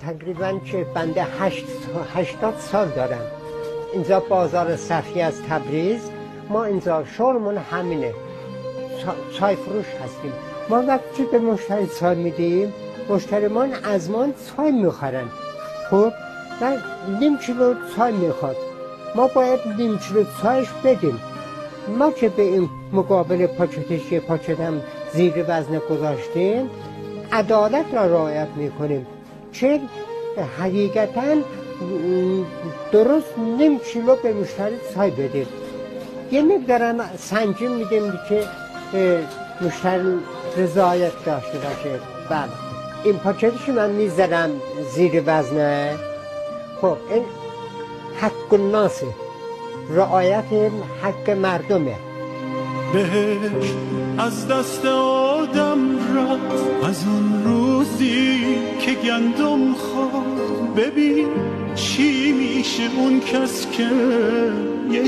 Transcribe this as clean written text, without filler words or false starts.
تقریبا که بنده 80 سال دارم اینجا بازار صفی از تبریز. ما اینجا شغلمون همینه، چای فروش هستیم. ما وقتی به مشتری چای میدیم، مشتریمان از ما چای میخورن. خب نیم کیلو چای میخواد، ما باید نیم کیلو چایش بدیم. ما که به این مقابل پاکتش یه پاکت هم زیر وزن گذاشتیم، عدالت را رعایت میکنیم که حقیقتا درست نیم کیلو به مشتری چای بدیم. یه مقدارم سنجیم میدیم که مشتری رضایت داشته باشه. بله این پاکتش من میذارم زیر وزنه. خب این حق الناسه، رعایت حق مردمه. بهش از دست آدم رفت از اون روزی که گندم خورد. ببین چی میشه اون کس که یه